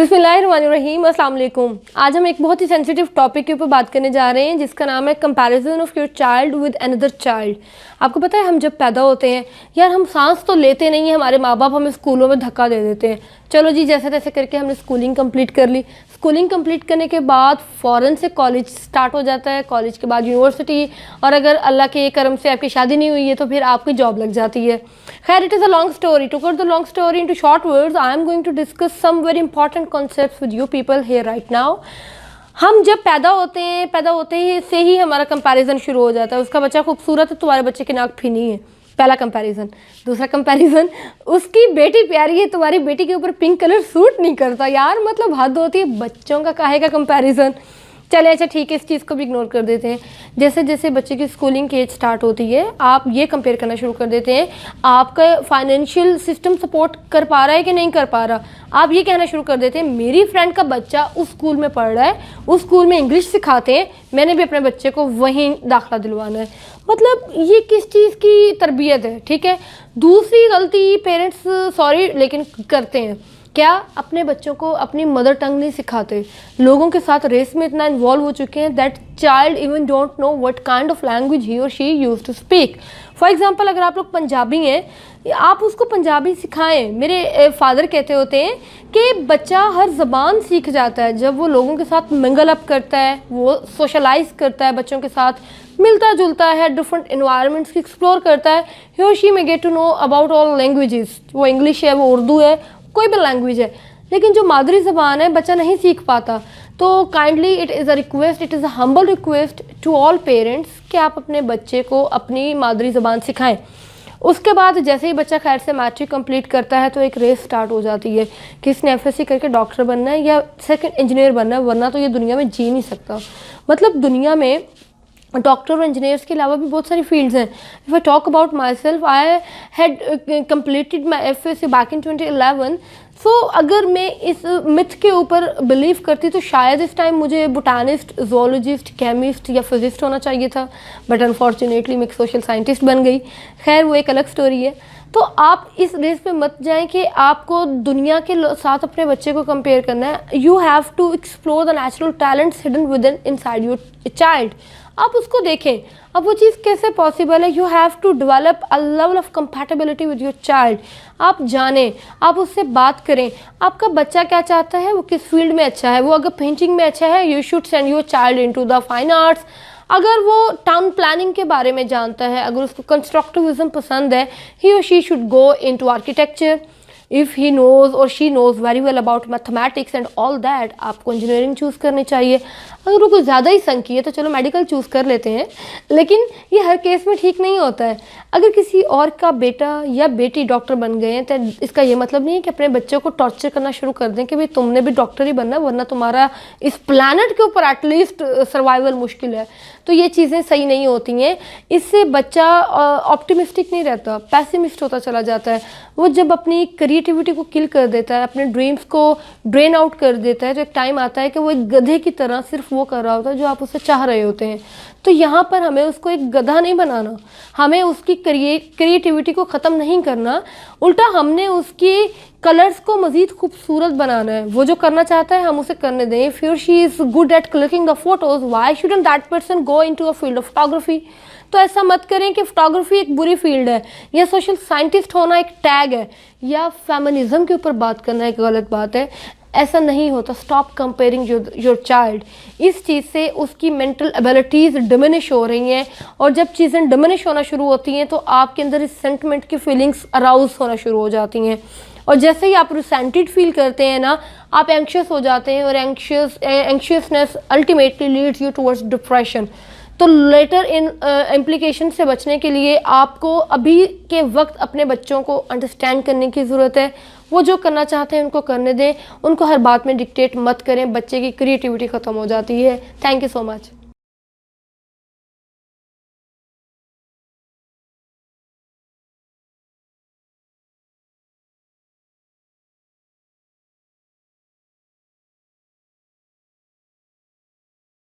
बिस्मिल्लाहिर्रहमानिर्रहीम, अस्सलाम वालेकुम। आज हम एक बहुत ही सेंसिटिव टॉपिक के ऊपर बात करने जा रहे हैं जिसका नाम है comparison of your child with another child. आपको पता है हम जब पैदा होते हैं यार हम सांस तो लेते नहीं हैं, हमारे माँ बाप हमें स्कूलों में धक्का दे देते हैं। चलो जी जैसे तैसे करके हमने स्कूलिंग कंप्लीट कर ली। स्कूलिंग कंप्लीट करने के बाद फ़ौरन से कॉलेज स्टार्ट हो जाता है, कॉलेज के बाद यूनिवर्सिटी, और अगर अल्लाह के करम से आपकी शादी नहीं हुई है तो फिर आपकी जॉब लग जाती है। खैर, it is a long story. To cut the long story into short words, I am going to discuss some very important concepts with you people here right now. हम जब पैदा होते ही से ही हमारा कंपैरिजन शुरू हो जाता है। उसका बच्चा खूबसूरत है, तुम्हारे बच्चे की नाक फीनी है, पहला कंपैरिजन। दूसरा कंपैरिजन, उसकी बेटी प्यारी है, तुम्हारी बेटी के ऊपर पिंक कलर सूट नहीं करता। यार मतलब हद होती है, बच्चों का काहे का कंपैरिजन। चले अच्छा ठीक है, इस चीज़ को भी इग्नोर कर देते हैं। जैसे जैसे बच्चे की स्कूलिंग की एज स्टार्ट होती है, आप ये कंपेयर करना शुरू कर देते हैं आपका फाइनेंशियल सिस्टम सपोर्ट कर पा रहा है कि नहीं कर पा रहा। आप ये कहना शुरू कर देते हैं मेरी फ्रेंड का बच्चा उस स्कूल में पढ़ रहा है, उस स्कूल में इंग्लिश सिखाते हैं, मैंने भी अपने बच्चे को वहीं दाखिला दिलवाना है। मतलब ये किस चीज़ की तरबियत है? ठीक है। दूसरी गलती पेरेंट्स सॉरी लेकिन करते हैं क्या, अपने बच्चों को अपनी मदर टंग नहीं सिखाते। लोगों के साथ रेस में इतना इन्वॉल्व हो चुके हैं that child even don't know what kind of language he और she use to speak. For example, अगर आप लोग पंजाबी हैं, आप उसको पंजाबी सिखाएं। मेरे फादर कहते होते हैं कि बच्चा हर ज़बान सीख जाता है जब वो लोगों के साथ मिंगल अप करता है, वो सोशलाइज करता है, बच्चों के साथ मिलता जुलता है, डिफरेंट इन्वायरमेंट्स की एक्सप्लोर करता है। ही और she may get to know about all languages. वो इंग्लिश है, वो उर्दू है, कोई भी लैंग्वेज है, लेकिन जो मादरी ज़बान है बच्चा नहीं सीख पाता। तो kindly it is a request, it is a humble request to all parents कि आप अपने बच्चे को अपनी मादरी ज़बान सिखाएं। उसके बाद जैसे ही बच्चा खैर से मैट्रिक कंप्लीट करता है तो एक रेस स्टार्ट हो जाती है कि इसने एफएससी करके डॉक्टर बनना है या सेकंड इंजीनियर बनना है, वरना तो ये दुनिया में जी नहीं सकता। मतलब दुनिया में डॉक्टर और इंजीनियर्स के अलावा भी बहुत सारी फील्ड्स हैं। If I talk about my self, I had completed my FSc back in 2011। सो अगर मैं इस मिथ के ऊपर बिलीव करती तो शायद इस टाइम मुझे बोटानिस्ट, जोलॉजिस्ट, केमिस्ट या फिजिस्ट होना चाहिए था, बट अनफॉर्चुनेटली मैं एक सोशल साइंटिस्ट बन गई। खैर वो एक अलग स्टोरी है। तो आप इस रेस पे मत जाएं कि आपको दुनिया के साथ अपने बच्चे को कंपेयर करना है। You have to explore the natural talents hidden within inside your child. आप उसको देखें। अब वो चीज़ कैसे पॉसिबल है? You have to develop a level of compatibility with your child. आप जानें, आप उससे बात करें, आपका बच्चा क्या चाहता है, वो किस फील्ड में अच्छा है। वो अगर पेंटिंग में अच्छा है, you should send your child into the fine arts. अगर वो टाउन प्लानिंग के बारे में जानता है, अगर उसको कंस्ट्रक्टिविज्म पसंद है, ही और she should go into architecture. If he knows और she knows very well about mathematics and all that, आपको इंजीनियरिंग चूज़ करनी चाहिए। अगर वो कुछ ज़्यादा ही संकी है तो चलो मेडिकल चूज़ कर लेते हैं, लेकिन ये हर केस में ठीक नहीं होता है। अगर किसी और का बेटा या बेटी डॉक्टर बन गए हैं तो इसका ये मतलब नहीं है कि अपने बच्चों को टॉर्चर करना शुरू कर दें कि भाई तुमने भी डॉक्टर ही बनना, वरना तुम्हारा इस प्लानट के ऊपर एटलीस्ट सर्वाइवल मुश्किल है। तो ये चीज़ें सही नहीं होती हैं। इससे बच्चा ऑप्टिमिस्टिक नहीं रहता, पैसिमिस्ट होता चला जाता है। वो जब अपनी क्रिएटिविटी को किल कर देता है, अपने ड्रीम्स को ड्रेन आउट कर देता है, तो एक टाइम आता है कि वो एक गधे की तरह सिर्फ वो कर रहा होता है जो आप उससे चाह रहे होते हैं। तो यहाँ पर हमें उसको एक गधा नहीं बनाना, हमें उसकी क्रिएटिविटी को ख़त्म नहीं करना, उल्टा हमने उसकी कलर्स को मज़ीद खूबसूरत बनाना है। वो जो करना चाहता है हम उसे करने दें। फिर she is good at clicking the photos, why shouldn't that person go into a field of photography. तो ऐसा मत करें कि फोटोग्राफी एक बुरी फील्ड है, या सोशल साइंटिस्ट होना एक टैग है, या फेमिनिज्म के ऊपर बात करना एक गलत बात है। ऐसा नहीं होता। Stop comparing your child. इस चीज़ से उसकी मेंटल एबिलिटीज़ डिमिनिश हो रही हैं, और जब चीज़ें डिमिनिश होना शुरू होती हैं तो आपके अंदर इस सेंटिमेंट की फीलिंग्स अराउज होना शुरू हो जाती हैं। और जैसे ही आप रिसेंटेड फील करते हैं ना, आप एंक्शियस हो जाते हैं, और anxiousness ultimately leads you towards depression. तो लेटर इन इम्प्लीकेशन से बचने के लिए आपको अभी के वक्त अपने बच्चों को अंडरस्टैंड करने की ज़रूरत है। वो जो करना चाहते हैं उनको करने दें, उनको हर बात में डिक्टेट मत करें, बच्चे की क्रिएटिविटी ख़त्म हो जाती है। Thank you so much.